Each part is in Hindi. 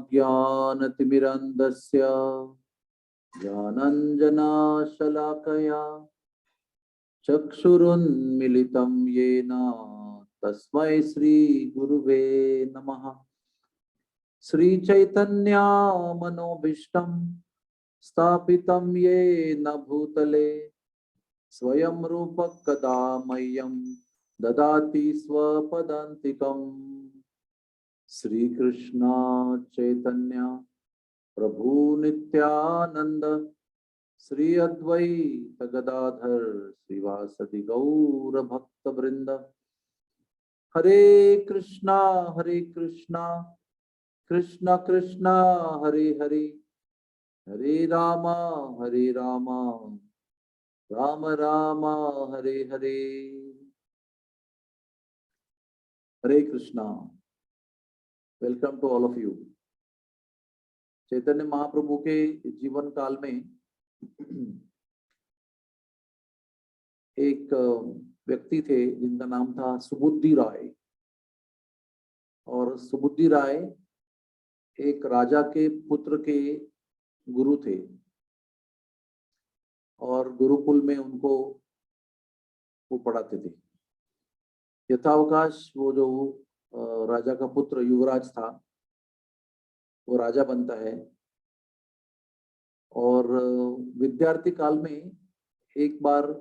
ज्ञानतिमिरन्धस्य ज्ञानाञ्जनशलाकया चक्षुरुन्मिलितं येन तस्मै श्रीगुरुवे नमः। श्रीचैतन्यमनोभीष्टं स्थापितं येन भूतले स्वयं रूपः कदा मह्यं ददाति स्वपदान्तिकम्। श्रीकृष्ण चैतन्य प्रभु नित्यानंद श्री अद्वैत गदाधर श्रीवासदि गौर भक्त वृंद। Hare Krishna Krishna Krishna Hare Hare, Hare Ram Ram Ram Hare Hare. Hare Krishna. Welcome to all of you. Chaitanya Mahaprabhu के जीवन काल में एक व्यक्ति थे जिनका नाम था सुबुद्धि राय। और सुबुद्धि राय एक राजा के पुत्र के गुरु थे और गुरुकुल में उनको वो पढ़ाते थे। यथावकाश वो जो राजा का पुत्र युवराज था वो राजा बनता है। और विद्यार्थी काल में एक बार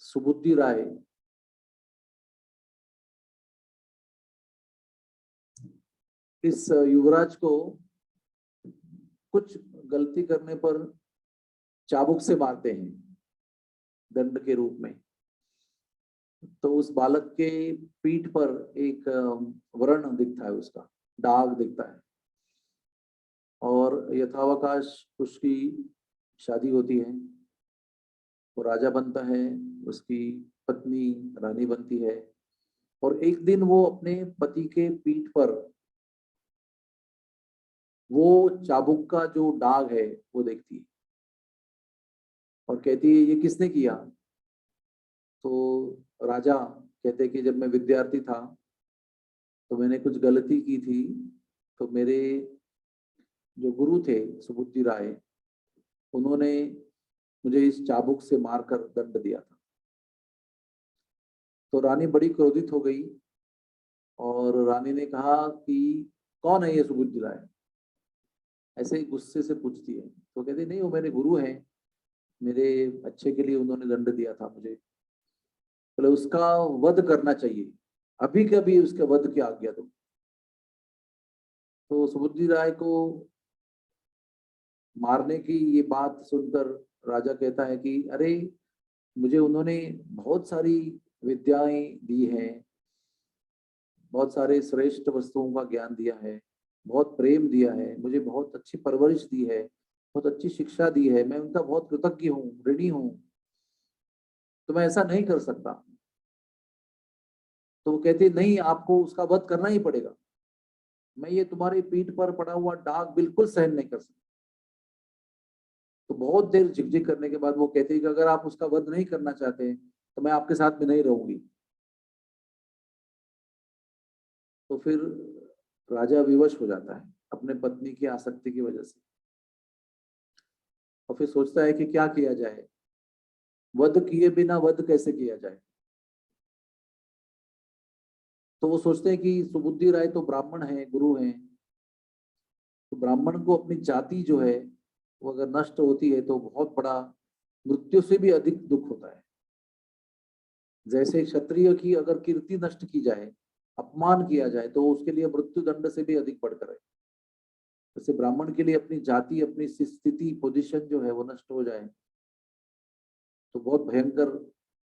सुबुद्धि राय इस युवराज को कुछ गलती करने पर चाबुक से मारते हैं दंड के रूप में। तो उस बालक के पीठ पर एक व्रण दिखता है, उसका दाग दिखता है। और यथावकाश उसकी शादी होती है, वो राजा बनता है, उसकी पत्नी रानी बनती है। और एक दिन वो अपने पति के पीठ पर वो चाबुक का जो दाग है वो देखती है और कहती है ये किसने किया। तो राजा कहते कि जब मैं विद्यार्थी था तो मैंने कुछ गलती की थी, तो मेरे जो गुरु थे सुबुद्धि राय उन्होंने मुझे इस चाबुक से मारकर दंड दिया था। तो रानी बड़ी क्रोधित हो गई और रानी ने कहा कि कौन है ये सुबुद्धि राय, ऐसे ही गुस्से से पूछती है। तो कहती नहीं, वो मेरे गुरु हैं, मेरे अच्छे के लिए उन्होंने दंड दिया था मुझे, बोले उसका वध करना चाहिए, अभी के अभी उसके वध की आज्ञा दो। तो सुबुद्धि राय को मारने की ये बात सुनकर राजा कहता है कि अरे मुझे उन्होंने बहुत सारी विद्याएं दी हैं, बहुत सारे श्रेष्ठ वस्तुओं का ज्ञान दिया है, बहुत प्रेम दिया है, मुझे बहुत अच्छी परवरिश दी है, बहुत अच्छी शिक्षा दी है, मैं उनका बहुत कृतज्ञ हूँ, ऋणी हूँ, तो मैं ऐसा नहीं कर सकता। तो वो कहती नहीं, आपको उसका वध करना ही पड़ेगा, मैं ये तुम्हारी पीठ पर पड़ा हुआ दाग बिल्कुल सहन नहीं कर सकता। तो बहुत देर झिकझिक करने के बाद वो कहती है कि अगर आप उसका वध नहीं करना चाहते तो मैं आपके साथ में नहीं रहूंगी। तो फिर राजा विवश हो जाता है अपने पत्नी की आसक्ति की वजह से और फिर सोचता है कि क्या किया जाए, वध किए बिना वध कैसे किया जाए। तो वो सोचते हैं कि सुबुद्धि राय तो ब्राह्मण है, गुरु हैं, तो ब्राह्मण को अपनी जाति जो है वो अगर नष्ट होती है तो बहुत बड़ा, मृत्यु से भी अधिक दुख होता है। जैसे क्षत्रिय की अगर कीर्ति नष्ट की जाए, अपमान किया जाए, तो उसके लिए मृत्यु दंड से भी अधिक बढ़कर है। जैसे ब्राह्मण के लिए अपनी जाति, अपनी स्थिति, पोजीशन जो है वो नष्ट हो जाए तो बहुत भयंकर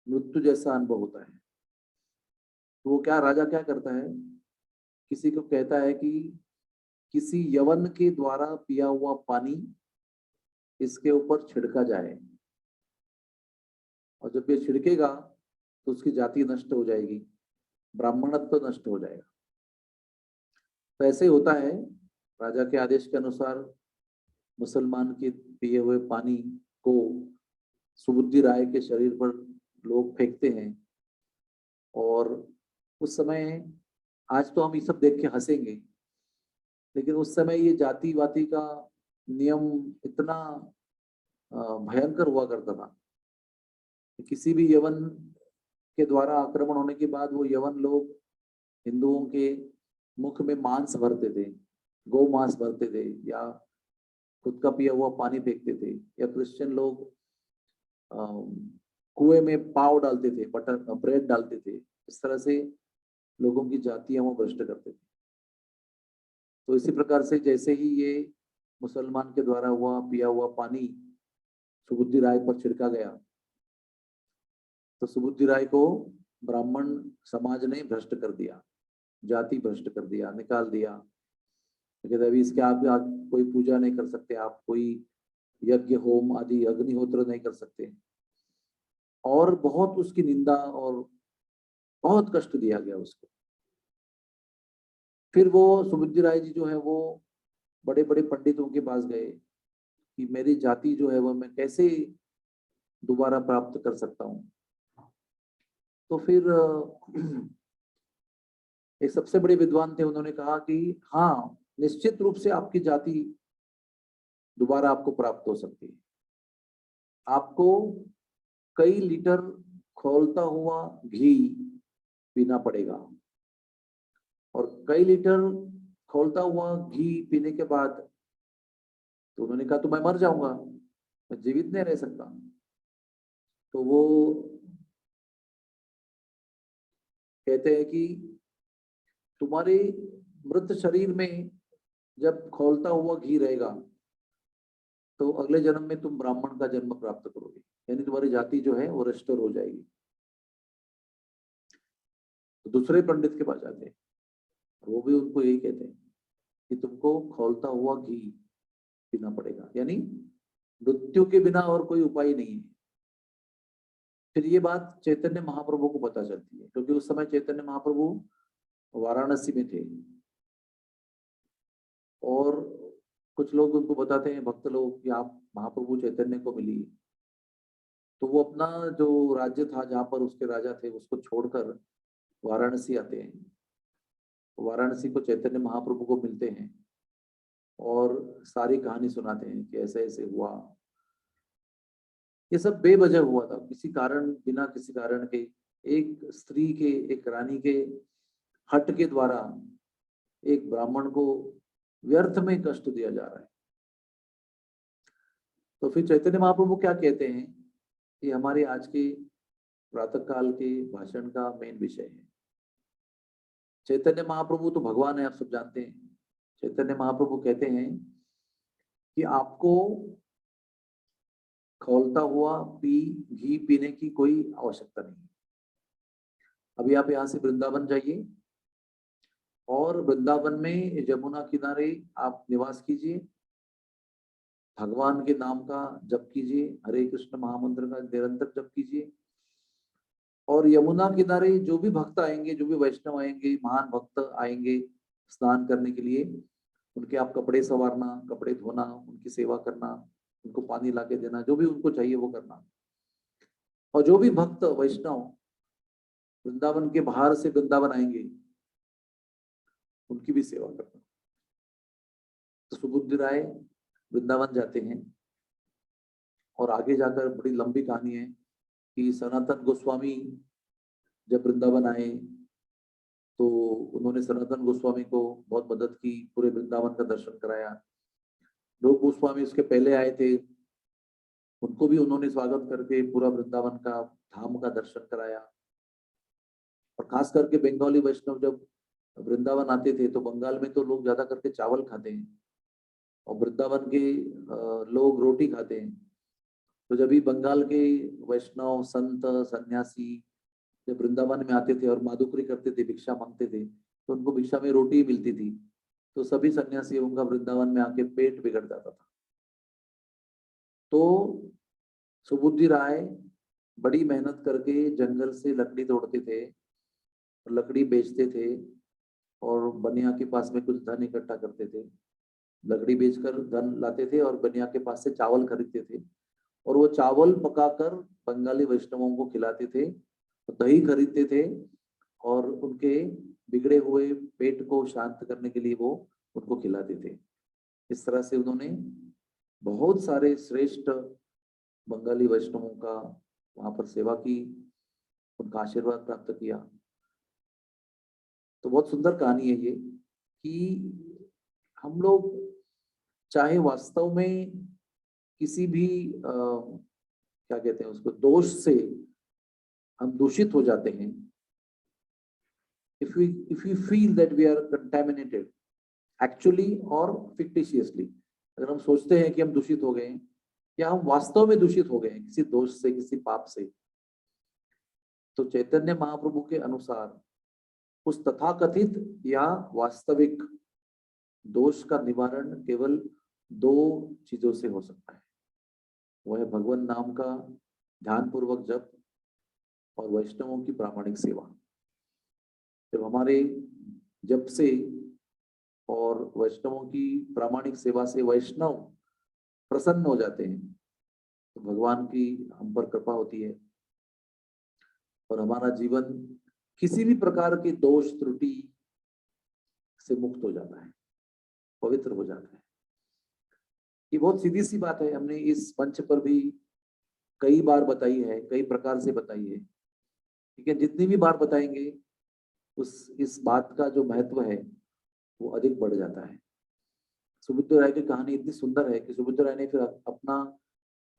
मृत्यु जैसा अनुभव होता है। तो वो क्या, राजा क्या करता है, किसी को कहता है कि किसी यवन के द्वारा पिया हुआ पानी इसके ऊपर छिड़का जाए और जब ये छिड़केगा तो उसकी जाति नष्ट हो जाएगी, ब्राह्मणत्व तो नष्ट हो जाएगा। तो ऐसे होता है, राजा के आदेश के अनुसार मुसलमान के पिए हुए पानी को सुबुद्धि राय के शरीर पर लोग फेंकते हैं। और उस समय, आज तो हम ये सब देख के हंसेंगे, लेकिन उस समय ये जाति वाति का नियम इतना भयंकर हुआ करता था कि किसी भी यवन के द्वारा आक्रमण होने के बाद वो यवन लोग हिंदुओं के मुख में मांस भरते थे, गौ मांस भरते थे, या खुद का पिया हुआ पानी फेंकते थे, या क्रिश्चियन लोग कुएं में पाव डालते थे, बटर ब्रेड डालते थे। इस तरह से लोगों की जातियां वो भ्रष्ट करते थे। तो इसी प्रकार से जैसे ही ये मुसलमान के द्वारा हुआ पिया हुआ पानी सुबुद्धि राय पर छिड़का गया, तो सुबुद्धि राय को ब्राह्मण समाज ने भ्रष्ट कर दिया, जाति भ्रष्ट कर दिया, निकाल दिया। कहते अभी इसके आप कोई पूजा नहीं कर सकते, आप कोई यज्ञ होम आदि अग्निहोत्र नहीं कर सकते, और बहुत उसकी निंदा और बहुत कष्ट दिया गया उसको। फिर वो सुबुद्धि राय जी जो है वो बड़े बड़े पंडितों के पास गए कि मेरी जाति जो है वो मैं कैसे दोबारा प्राप्त कर सकता हूँ। तो फिर एक सबसे बड़े विद्वान थे, उन्होंने कहा कि हाँ, निश्चित रूप से आपकी जाति दोबारा आपको प्राप्त हो सकती है। आपको कई लीटर खौलता हुआ घी पीना पड़ेगा, और कई लीटर खौलता हुआ घी पीने के बाद तो उन्होंने कहा तो मैं मर जाऊंगा, मैं जीवित नहीं रह सकता। तो वो कहते हैं कि तुम्हारे मृत शरीर में जब खौलता हुआ घी रहेगा तो अगले जन्म में तुम ब्राह्मण का जन्म प्राप्त करोगे, यानी तुम्हारी जाति जो है वो रेस्टोर हो जाएगी। तो दूसरे पंडित के पास जाते हैं, वो भी उनको यही कहते हैं कि तुमको खौलता हुआ घी पीना पड़ेगा, यानी मृत्यु के बिना और कोई उपाय नहीं है। फिर ये बात चैतन्य महाप्रभु को पता चलती है, क्योंकि उस समय चैतन्य महाप्रभु वाराणसी में थे, और कुछ लोग उनको बताते हैं, भक्त लोग, कि आप महाप्रभु चैतन्य को मिली। तो वो अपना जो राज्य था जहाँ पर उसके राजा थे उसको छोड़कर वाराणसी आते हैं, वाराणसी को चैतन्य महाप्रभु को मिलते हैं और सारी कहानी सुनाते हैं कि ऐसे ऐसे हुआ। ये सब बेवजह हुआ था, किसी कारण, बिना किसी कारण के, एक स्त्री के, एक रानी के हट के द्वारा एक ब्राह्मण को व्यर्थ में कष्ट दिया जा रहा है। तो फिर चैतन्य महाप्रभु क्या कहते हैं कि हमारे आज के प्रातः काल के भाषण का मेन विषय है। चैतन्य महाप्रभु तो भगवान है, आप सब जानते हैं। चैतन्य महाप्रभु कहते हैं कि आपको खौलता हुआ घी पीने की कोई आवश्यकता नहीं। अभी आप यहाँ से वृंदावन जाइए और वृंदावन में यमुना किनारे आप निवास कीजिए, भगवान के नाम का जप कीजिए, हरे कृष्ण महामंत्र का निरंतर जप कीजिए, और यमुना किनारे जो भी भक्त आएंगे, जो भी वैष्णव आएंगे, महान भक्त आएंगे स्नान करने के लिए, उनके आप कपड़े संवारना, कपड़े धोना, उनकी सेवा करना, उनको पानी लाके देना, जो भी उनको चाहिए वो करना। और जो भी भक्त वैष्णव वृंदावन के बाहर से वृंदावन आएंगे उनकी भी सेवा करना। तो सुबुद्धि राय वृंदावन जाते हैं, और आगे जाकर बड़ी लंबी कहानी है कि सनातन गोस्वामी जब वृंदावन आए तो उन्होंने सनातन गोस्वामी को बहुत मदद की, पूरे वृंदावन का दर्शन कराया। रूप गोस्वामी उसके पहले आए थे, उनको भी उन्होंने स्वागत करके पूरा वृंदावन का धाम का दर्शन कराया। और खास करके बंगाली वैष्णव जब वृंदावन आते थे तो बंगाल में तो लोग ज्यादा करके चावल खाते हैं और वृंदावन के लोग रोटी खाते हैं। तो जब भी बंगाल के वैष्णव संत सन्यासी जब वृंदावन में आते थे और माधुकरी करते थे, भिक्षा मांगते थे, तो उनको भिक्षा में रोटी मिलती थी। तो सभी सन्यासियों का वृंदावन में आके पेट बिगड़ जाता था। तो सुबुद्धि राय बड़ी मेहनत करके जंगल से लकड़ी तोड़ते थे, लकड़ी बेचते थे, और बनिया के पास में कुछ धन इकट्ठा करते थे। लकड़ी बेचकर धन लाते थे और बनिया के पास से चावल खरीदते थे, और वो चावल पकाकर बंगाली वैष्णवों को खिलाते थे। दही खरीदते थे और उनके बिगड़े हुए पेट को शांत करने के लिए वो उनको खिलाते थे। इस तरह से उन्होंने बहुत सारे श्रेष्ठ बंगाली वैष्णवों का वहां पर सेवा की, उनका आशीर्वाद प्राप्त किया। तो बहुत सुंदर कहानी है ये कि हम लोग चाहे वास्तव में किसी भी क्या कहते हैं उसको, दोष से हम दूषित हो जाते हैं, if we feel that we are contaminated actually or fictitiously, अगर हम सोचते हैं कि हम दूषित हो गए हैं या हम वास्तव में दूषित हो गए हैं किसी दोष से, किसी पाप से, तो चैतन्य महाप्रभु के अनुसार उस तथाकथित या वास्तविक दोष का निवारण केवल दो चीजों से हो सकता है। वह है भगवान नाम का ध्यान पूर्वक जप और वैष्णवों की प्रामाणिक सेवा। जब हमारे जप से और वैष्णवों की प्रामाणिक सेवा से वैष्णव प्रसन्न हो जाते हैं तो भगवान की हम पर कृपा होती है और हमारा जीवन किसी भी प्रकार के दोष त्रुटि से मुक्त हो जाता है, पवित्र हो जाता है। ये बहुत सीधी सी बात है, हमने इस मंच पर भी कई बार बताई है, कई प्रकार से बताई है। ठीक है, जितनी भी बार बताएंगे इस बात का जो महत्व है वो अधिक बढ़ जाता है। सुबुद्ध राय की कहानी इतनी सुंदर है कि सुबुद्ध राय ने फिर अपना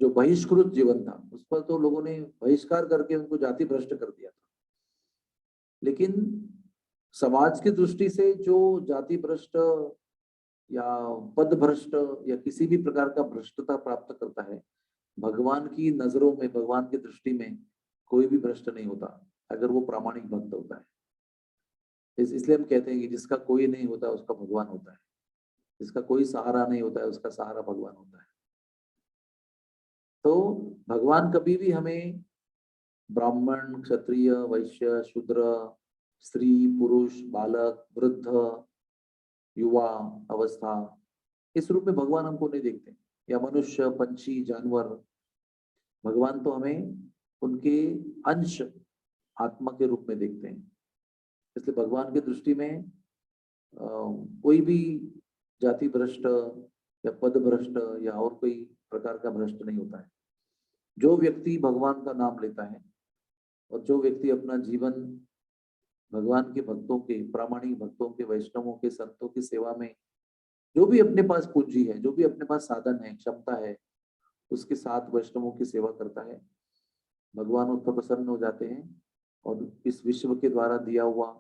जो बहिष्कृत जीवन था उस पर तो लोगों ने बहिष्कार करके उनको जाति भ्रष्ट कर दिया था, लेकिन समाज की दृष्टि से जो जाति भ्रष्ट या पद भ्रष्ट या किसी भी प्रकार का भ्रष्टता प्राप्त करता है, भगवान की नजरों में, भगवान की दृष्टि में कोई भी भ्रष्ट नहीं होता अगर वो प्रामाणिक भक्त होता है। इसलिए हम कहते हैं कि जिसका कोई नहीं होता उसका भगवान होता है, जिसका कोई सहारा नहीं होता है उसका सहारा भगवान होता है। तो भगवान कभी भी हमें ब्राह्मण, क्षत्रिय, वैश्य, शूद्र, स्त्री, पुरुष, बालक, वृद्ध, युवा अवस्था, इस रूप में भगवान हमको नहीं देखते, या मनुष्य, पंछी, जानवर। भगवान तो हमें उनके अंश आत्मा के रूप में देखते हैं। इसलिए भगवान की दृष्टि में कोई भी जाति भ्रष्ट या पद भ्रष्ट या और कोई प्रकार का भ्रष्ट नहीं होता है। जो व्यक्ति भगवान का नाम लेता है और जो व्यक्ति अपना जीवन भगवान के भक्तों के, प्रामाणिक भक्तों के, वैष्णवों के, संतों की सेवा में, जो भी अपने पास पूंजी है, जो भी अपने पास साधन है, क्षमता है, उसके साथ वैष्णवों की सेवा करता है, भगवान उस पर प्रसन्न हो जाते हैं और इस विश्व के द्वारा दिया हुआ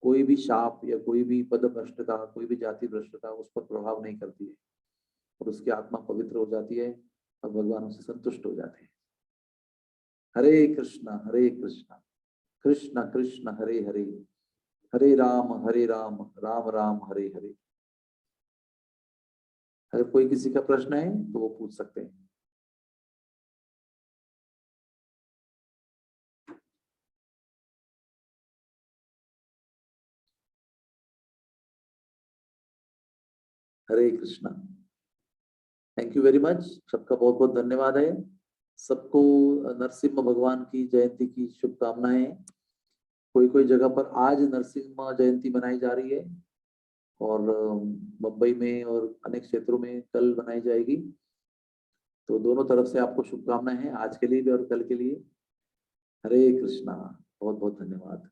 कोई भी शाप या कोई भी पद भ्रष्टता, कोई भी जाति भ्रष्टता उस पर प्रभाव नहीं करती है और उसकी आत्मा पवित्र हो जाती है और भगवान उससे संतुष्ट हो जाते हैं। हरे कृष्णा कृष्ण कृष्ण हरे हरे, हरे राम राम राम हरे हरे। अगर कोई किसी का प्रश्न है तो वो पूछ सकते हैं। Hare Krishna. Thank you very much, सबका बहुत बहुत धन्यवाद है। सबको नरसिम्हा भगवान की जयंती की शुभकामनाएं। कोई कोई जगह पर आज नरसिम्हा जयंती मनाई जा रही है और मुंबई में और अनेक क्षेत्रों में कल मनाई जाएगी। तो दोनों तरफ से आपको शुभकामनाएं हैं, आज के लिए भी और कल के लिए। हरे कृष्णा, बहुत बहुत धन्यवाद।